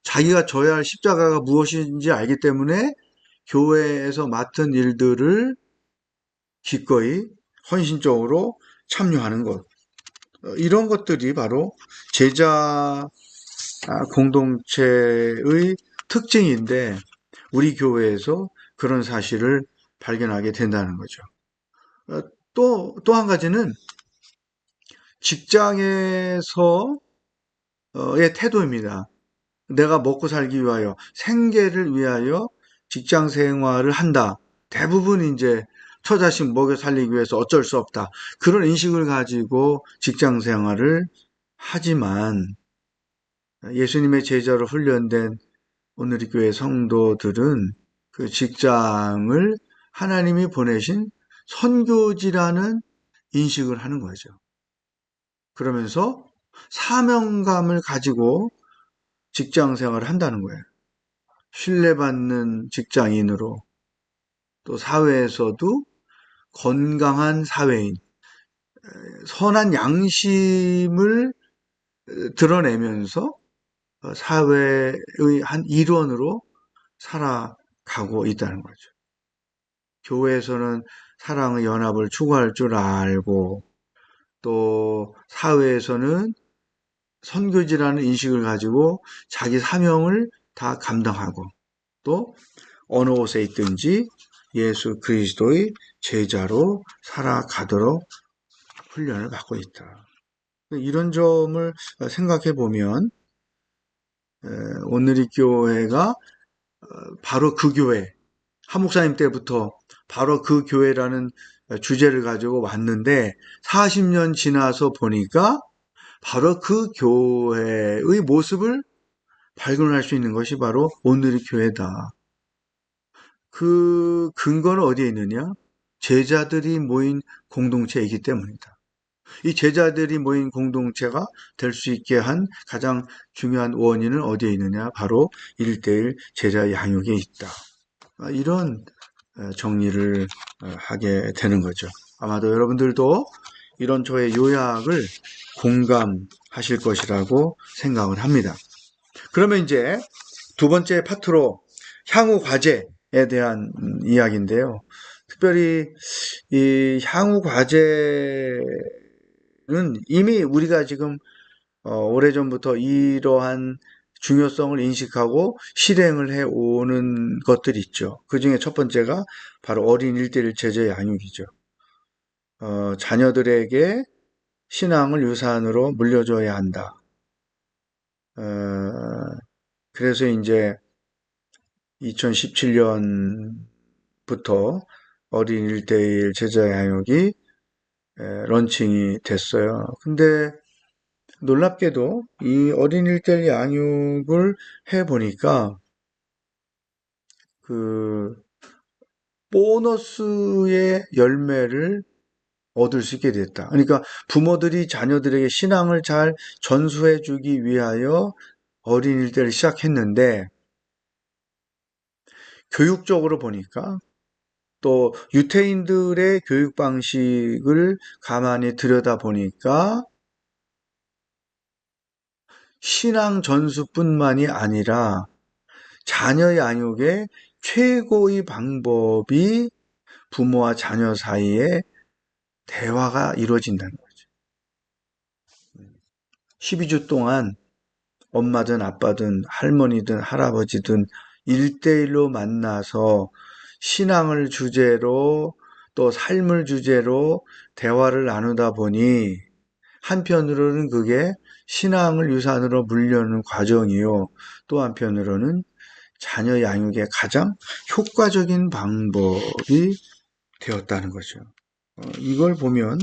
자기가 져야 할 십자가가 무엇인지 알기 때문에 교회에서 맡은 일들을 기꺼이 헌신적으로 참여하는 것. 이런 것들이 바로 제자 공동체의 특징인데 우리 교회에서 그런 사실을 발견하게 된다는 거죠. 또 한 가지는 직장에서의 태도입니다. 내가 먹고 살기 위하여, 생계를 위하여 직장 생활을 한다. 대부분 이제 처자식 먹여 살리기 위해서 어쩔 수 없다. 그런 인식을 가지고 직장 생활을 하지만 예수님의 제자로 훈련된 오늘의 교회 성도들은 그 직장을 하나님이 보내신 선교지라는 인식을 하는 거죠. 그러면서 사명감을 가지고 직장 생활을 한다는 거예요. 신뢰받는 직장인으로 또 사회에서도 건강한 사회인, 선한 양심을 드러내면서 사회의 한 일원으로 살아가고 있다는 거죠. 교회에서는 사랑의 연합을 추구할 줄 알고 또 사회에서는 선교지라는 인식을 가지고 자기 사명을 다 감당하고 또 어느 곳에 있든지 예수 그리스도의 제자로 살아가도록 훈련을 받고 있다. 이런 점을 생각해 보면 오늘의 교회가 바로 그 교회, 한 목사님 때부터 바로 그 교회라는 주제를 가지고 왔는데 40년 지나서 보니까 바로 그 교회의 모습을 발견할 수 있는 것이 바로 오늘의 교회다. 그 근거는 어디에 있느냐? 제자들이 모인 공동체이기 때문이다. 이 제자들이 모인 공동체가 될 수 있게 한 가장 중요한 원인은 어디에 있느냐? 바로 1:1 제자 양육에 있다. 이런 정리를 하게 되는 거죠. 아마도 여러분들도 이런 저의 요약을 공감하실 것이라고 생각을 합니다. 그러면 이제 두 번째 파트로 향후 과제에 대한 이야기인데요. 특별히 이 향후 과제는 이미 우리가 지금 오래전부터 이러한 중요성을 인식하고 실행을 해오는 것들이 있죠. 그 중에 첫 번째가 바로 어린 일대일 제자 양육이죠. 자녀들에게 신앙을 유산으로 물려줘야 한다. 그래서 이제 2017년부터 어린 일대일 제자 양육이 런칭이 됐어요. 근데 놀랍게도 이 어린이들 양육을 해보니까 그 보너스의 열매를 얻을 수 있게 됐다. 그러니까 부모들이 자녀들에게 신앙을 잘 전수해 주기 위하여 어린이들을 시작했는데 교육적으로 보니까 또 유태인들의 교육 방식을 가만히 들여다보니까 신앙 전수뿐만이 아니라 자녀 양육의 최고의 방법이 부모와 자녀 사이에 대화가 이루어진다는 거죠. 12주 동안 엄마든 아빠든 할머니든 할아버지든 1대1로 만나서 신앙을 주제로 또 삶을 주제로 대화를 나누다 보니 한편으로는 그게 신앙을 유산으로 물려는 과정이요. 또 한편으로는 자녀 양육의 가장 효과적인 방법이 되었다는 거죠. 이걸 보면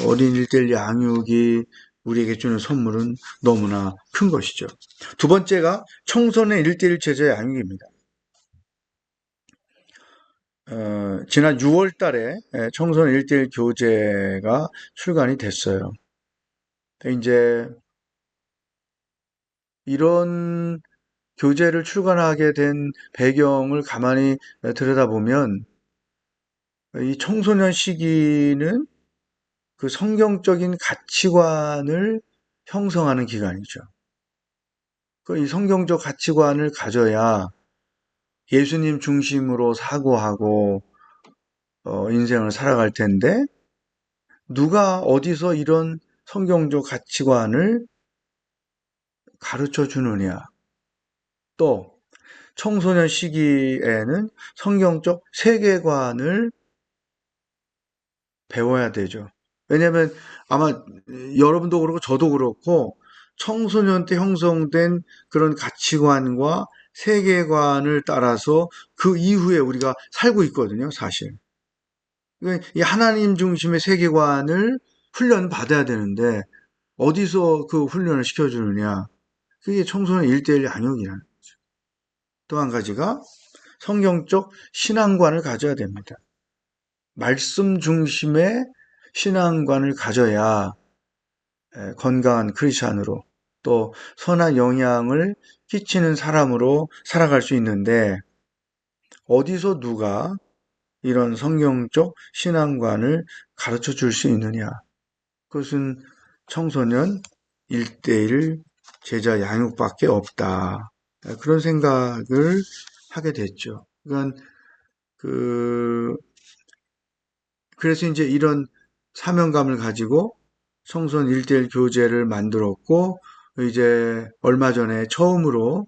어린이들 양육이 우리에게 주는 선물은 너무나 큰 것이죠. 두 번째가 청소년 1대1 제자 양육입니다. 지난 6월 달에 청소년 1대1 교재가 출간이 됐어요. 이제 이런 교재를 출간하게 된 배경을 가만히 들여다보면 이 청소년 시기는 그 성경적인 가치관을 형성하는 기간이죠. 이 성경적 가치관을 가져야 예수님 중심으로 사고하고 인생을 살아갈 텐데 누가 어디서 이런 성경적 가치관을 가르쳐 주느냐. 또 청소년 시기에는 성경적 세계관을 배워야 되죠. 왜냐하면 아마 여러분도 그렇고 저도 그렇고 청소년 때 형성된 그런 가치관과 세계관을 따라서 그 이후에 우리가 살고 있거든요, 사실. 그러니까 이 하나님 중심의 세계관을 훈련 받아야 되는데 어디서 그 훈련을 시켜주느냐. 그게 청소년 1대1 양육이라는 거죠. 또 한 가지가 성경적 신앙관을 가져야 됩니다. 말씀 중심의 신앙관을 가져야 건강한 크리스찬으로 또 선한 영향을 끼치는 사람으로 살아갈 수 있는데 어디서 누가 이런 성경적 신앙관을 가르쳐 줄 수 있느냐? 그것은 청소년 1대1 제자 양육밖에 없다. 그런 생각을 하게 됐죠. 그러니까 그래서 이제 이런 사명감을 가지고 청소년 1대1 교재를 만들었고 이제 얼마 전에 처음으로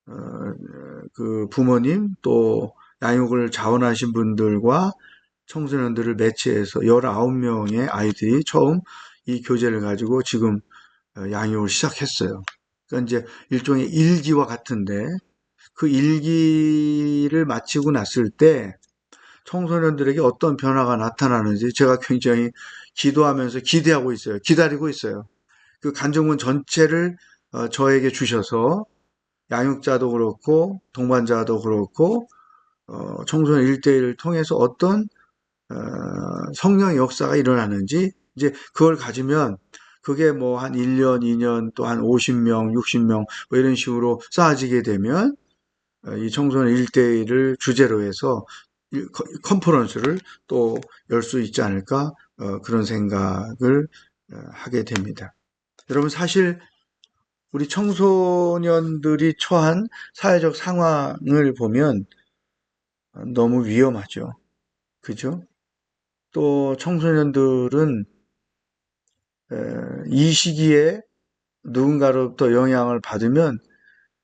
어, 그 부모님 또 양육을 자원하신 분들과 청소년들을 매치해서 19명의 아이들이 처음 이 교재를 가지고 지금 양육을 시작했어요. 그러니까 이제 일종의 일기와 같은데 그 일기를 마치고 났을 때 청소년들에게 어떤 변화가 나타나는지 제가 굉장히 기도하면서 기대하고 있어요. 기다리고 있어요. 그 간증문 전체를 저에게 주셔서 양육자도 그렇고 동반자도 그렇고 청소년 1대1을 통해서 어떤 성령의 역사가 일어나는지 이제 그걸 가지면 그게 뭐 한 1년, 2년 또 한 50명, 60명 뭐 이런 식으로 쌓아지게 되면 이 청소년 1대1을 주제로 해서 컨퍼런스를 또 열 수 있지 않을까 그런 생각을 하게 됩니다. 여러분 사실 우리 청소년들이 처한 사회적 상황을 보면 너무 위험하죠. 그죠? 또 청소년들은 이 시기에 누군가로부터 영향을 받으면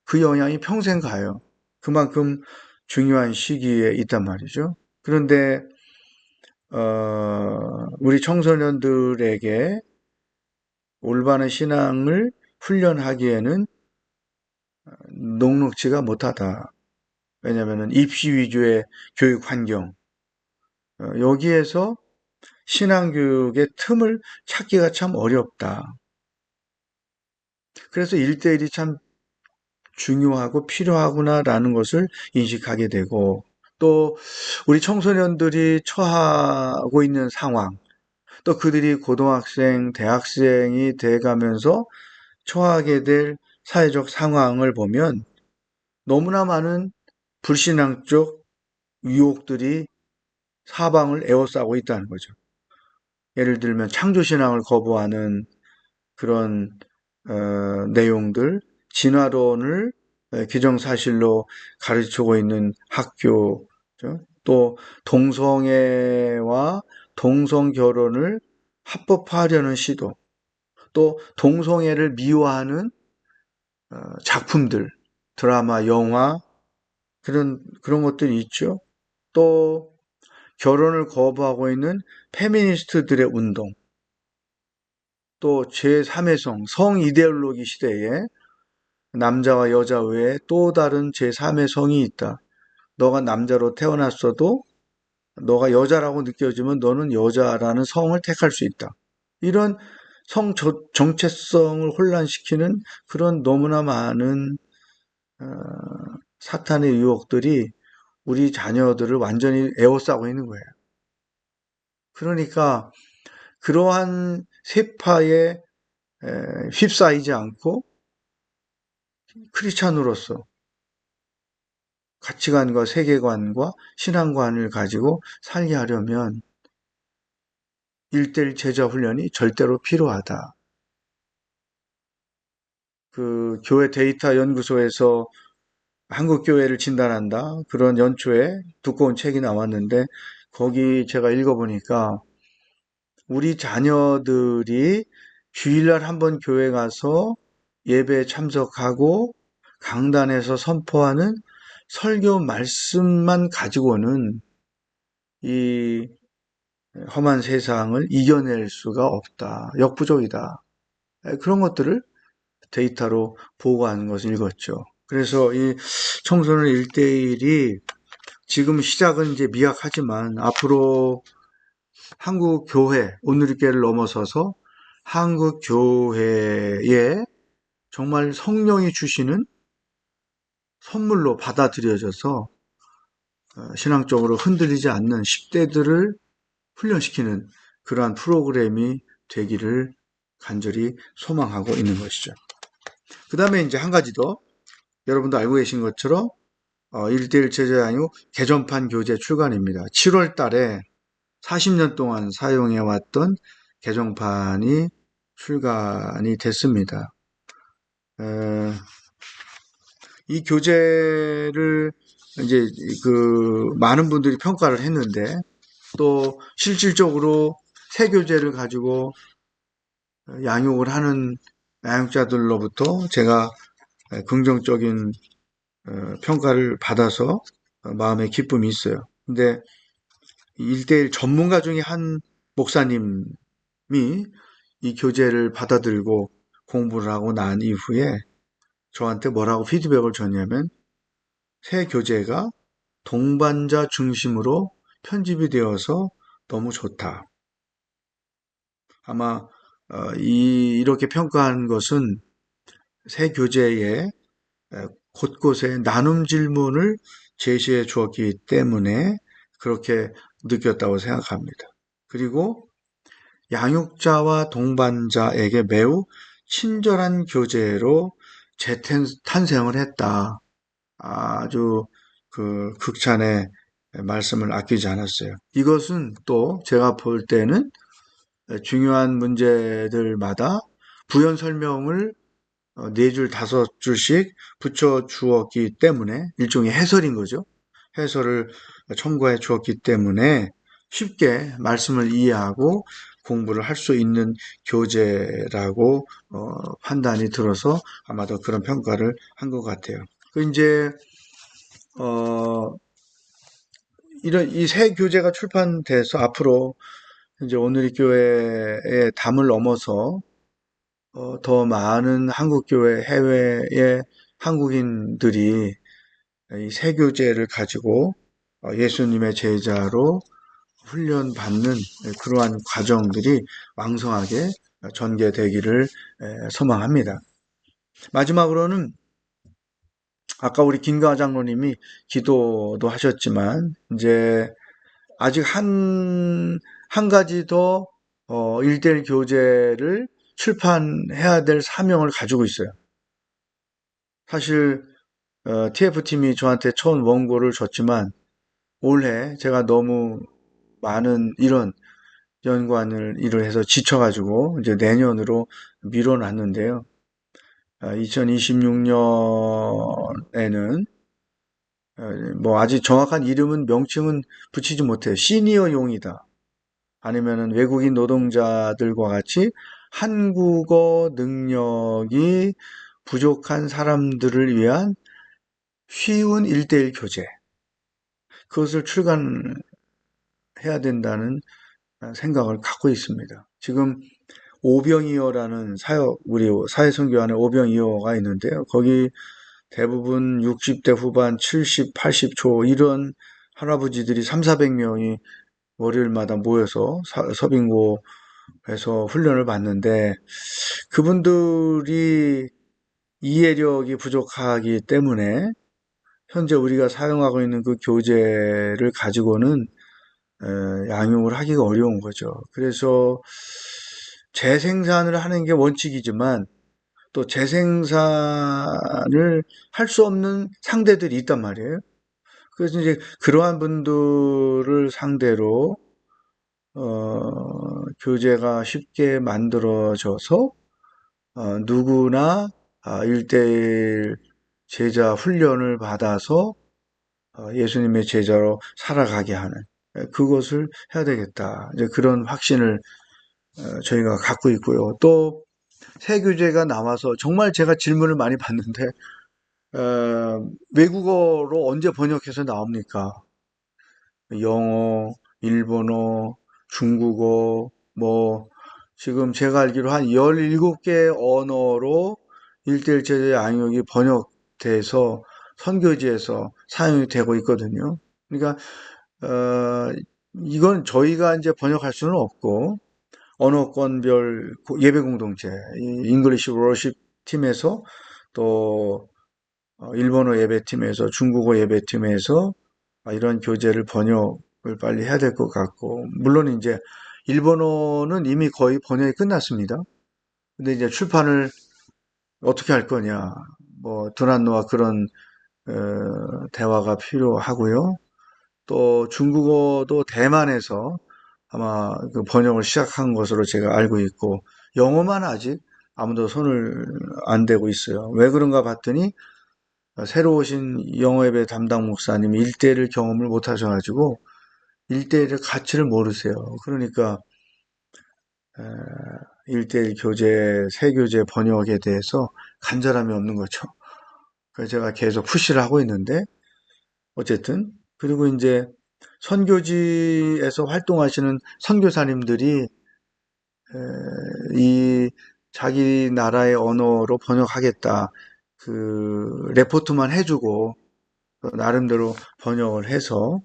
그 영향이 평생 가요. 그만큼 중요한 시기에 있단 말이죠. 그런데 우리 청소년들에게 올바른 신앙을 훈련하기에는 녹록지가 못하다. 왜냐하면 입시 위주의 교육 환경 여기에서 신앙교육의 틈을 찾기가 참 어렵다. 그래서 1대1이 참 중요하고 필요하구나라는 것을 인식하게 되고, 또 우리 청소년들이 처하고 있는 상황, 또 그들이 고등학생, 대학생이 돼가면서 처하게 될 사회적 상황을 보면 너무나 많은 불신앙적 유혹들이 사방을 에워싸고 있다는 거죠. 예를 들면 창조신앙을 거부하는 그런 내용들, 진화론을 기정사실로 가르치고 있는 학교, 또 동성애와 동성결혼을 합법화하려는 시도, 또 동성애를 미화하는 작품들, 드라마, 영화, 그런 것들이 있죠. 또 결혼을 거부하고 있는 페미니스트들의 운동, 또 제3의 성 이데올로기 시대에 남자와 여자 외에 또 다른 제3의 성이 있다. 너가 남자로 태어났어도 너가 여자라고 느껴지면 너는 여자라는 성을 택할 수 있다. 이런 성 정체성을 혼란시키는 그런 너무나 많은 어, 사탄의 유혹들이 우리 자녀들을 완전히 에워싸고 있는 거예요. 그러니까 그러한 세파에 휩싸이지 않고 크리스찬으로서 가치관과 세계관과 신앙관을 가지고 살게 하려면 1대1 제자 훈련이 절대로 필요하다. 그 교회 데이터 연구소에서 한국 교회를 진단한다. 그런 연초에 두꺼운 책이 나왔는데 거기 제가 읽어보니까 우리 자녀들이 주일날 한번 교회 가서 예배에 참석하고 강단에서 선포하는 설교 말씀만 가지고는 이 험한 세상을 이겨낼 수가 없다. 역부족이다. 그런 것들을 데이터로 보고하는 것을 읽었죠. 그래서 이 청소년 1대1이 지금 시작은 이제 미약하지만 앞으로 한국 교회, 오늘의 교회를 넘어서서 한국 교회에 정말 성령이 주시는 선물로 받아들여져서 신앙적으로 흔들리지 않는 10대들을 훈련시키는 그러한 프로그램이 되기를 간절히 소망하고 있는 것이죠. 그 다음에 이제 한 가지 더, 여러분도 알고 계신 것처럼 1대1 제재 아니고 개정판 교재 출간입니다. 7월 달에 40년 동안 사용해왔던 개정판이 출간이 됐습니다. 이 교재를 이제 그 많은 분들이 평가를 했는데 또 실질적으로 새 교재를 가지고 양육을 하는 양육자들로부터 제가 긍정적인 평가를 받아서 마음의 기쁨이 있어요. 근데 1대1 전문가 중에 한 목사님이 이 교재를 받아들고 공부를 하고 난 이후에 저한테 뭐라고 피드백을 줬냐면 새 교재가 동반자 중심으로 편집이 되어서 너무 좋다. 아마 이렇게 평가한 것은 새 교재에 곳곳에 나눔 질문을 제시해 주었기 때문에 그렇게 느꼈다고 생각합니다. 그리고 양육자와 동반자에게 매우 친절한 교재로 재탄생을 했다. 아주 그 극찬의 말씀을 아끼지 않았어요. 이것은 또 제가 볼 때는 중요한 문제들마다 부연 설명을 4줄, 5줄씩 붙여 주었기 때문에 일종의 해설인 거죠. 해설을 첨가해 주었기 때문에 쉽게 말씀을 이해하고 공부를 할 수 있는 교재라고 판단이 들어서 아마도 그런 평가를 한 것 같아요. 이제 이런 이 새 교재가 출판돼서 앞으로 이제 오늘의 교회의 담을 넘어서 더 많은 한국교회 해외의 한국인들이 이 새 교재를 가지고 예수님의 제자로 훈련받는 그러한 과정들이 왕성하게 전개되기를 소망합니다. 마지막으로는 아까 우리 김가 장로님이 기도도 하셨지만 이제 아직 한 가지 더 1대1 교재를 출판해야 될 사명을 가지고 있어요. 사실 TF팀이 저한테 처음 원고를 줬지만 올해 제가 너무 많은 이런 연구안을 일을 해서 지쳐가지고 이제 내년으로 미뤄놨는데요. 2026년에는 뭐 아직 정확한 이름은 명칭은 붙이지 못해요. 시니어용이다. 아니면은 외국인 노동자들과 같이 한국어 능력이 부족한 사람들을 위한 쉬운 1대1 교재. 그것을 출간해야 된다는 생각을 갖고 있습니다. 지금 오병이어라는 사역, 우리 사회선교 안에 오병이어가 있는데요. 거기 대부분 60대 후반, 70, 80초 이런 할아버지들이 3, 400명이 월요일마다 모여서 서빙고에서 훈련을 받는데 그분들이 이해력이 부족하기 때문에 현재 우리가 사용하고 있는 그 교재를 가지고는 양용을 하기가 어려운 거죠. 그래서 재생산을 하는 게 원칙이지만 또 재생산을 할 수 없는 상대들이 있단 말이에요. 그래서 이제 그러한 분들을 상대로 교재가 쉽게 만들어져서 누구나 1대1 제자 훈련을 받아서 예수님의 제자로 살아가게 하는 그것을 해야 되겠다. 이제 그런 확신을 저희가 갖고 있고요. 또 새 교재가 나와서 정말 제가 질문을 많이 받는데 외국어로 언제 번역해서 나옵니까? 영어, 일본어, 중국어, 뭐 지금 제가 알기로 한 17개 언어로 1대1 제재 양육이 번역돼서 선교지에서 사용이 되고 있거든요. 그러니까 이건 저희가 이제 번역할 수는 없고 언어권별 예배 공동체, 잉글리시 워십 팀에서 또 일본어 예배팀에서 중국어 예배팀에서 이런 교재를 번역을 빨리 해야 될 것 같고 물론 이제 일본어는 이미 거의 번역이 끝났습니다. 근데 이제 출판을 어떻게 할 거냐 뭐 드란노와 그런 대화가 필요하고요. 또 중국어도 대만에서 아마 그 번역을 시작한 것으로 제가 알고 있고 영어만 아직 아무도 손을 안 대고 있어요. 왜 그런가 봤더니 새로 오신 영어예배 담당 목사님이 1대1 경험을 못 하셔가지고 1대1의 가치를 모르세요. 그러니까 1대1 교재, 새 교재 번역에 대해서 간절함이 없는 거죠. 그래서 제가 계속 푸시를 하고 있는데 어쨌든 그리고 이제 선교지에서 활동하시는 선교사님들이 이 자기 나라의 언어로 번역하겠다 그 레포트만 해주고 나름대로 번역을 해서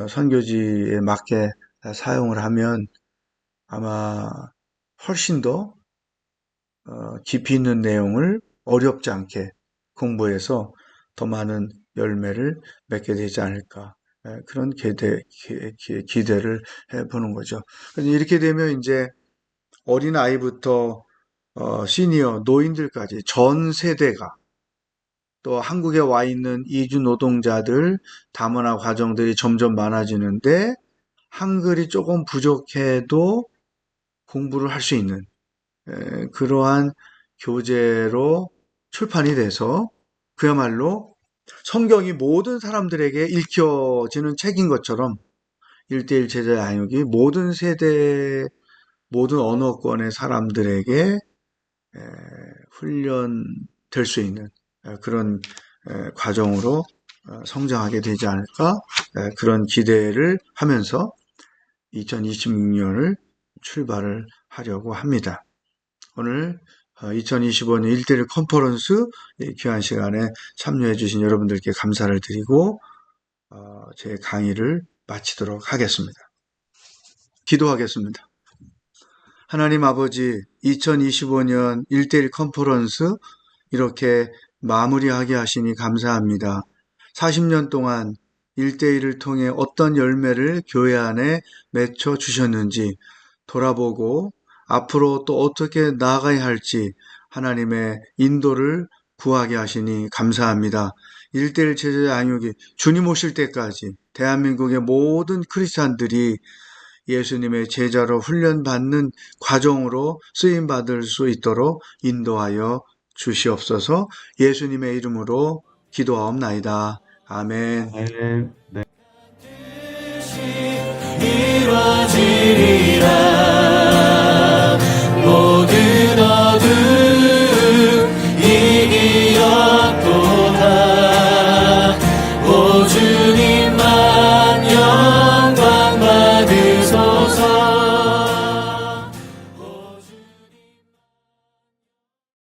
선교지에 맞게 사용을 하면 아마 훨씬 더 깊이 있는 내용을 어렵지 않게 공부해서 더 많은 열매를 맺게 되지 않을까 그런 기대를 해보는 거죠. 이렇게 되면 이제 어린 아이부터 시니어 노인들까지 전 세대가 또 한국에 와 있는 이주 노동자들 다문화 과정들이 점점 많아지는데 한글이 조금 부족해도 공부를 할 수 있는 그러한 교재로 출판이 돼서 그야말로 성경이 모든 사람들에게 읽혀지는 책인 것처럼 1대1 제자 양육이 모든 세대, 모든 언어권의 사람들에게 훈련될 수 있는 그런 과정으로 성장하게 되지 않을까 그런 기대를 하면서 2026년을 출발을 하려고 합니다. 오늘 2025년 1대1 컨퍼런스 귀한 시간에 참여해 주신 여러분들께 감사를 드리고 제 강의를 마치도록 하겠습니다. 기도하겠습니다. 하나님 아버지, 2025년 1대1 컨퍼런스 이렇게 마무리하게 하시니 감사합니다. 40년 동안 1대1을 통해 어떤 열매를 교회 안에 맺혀 주셨는지 돌아보고 앞으로 또 어떻게 나아가야 할지 하나님의 인도를 구하게 하시니 감사합니다. 1대1 제자 양육이 주님 오실 때까지 대한민국의 모든 크리스찬들이 예수님의 제자로 훈련받는 과정으로 쓰임받을 수 있도록 인도하여 주시옵소서. 예수님의 이름으로 기도하옵나이다. 아멘. 네, 네.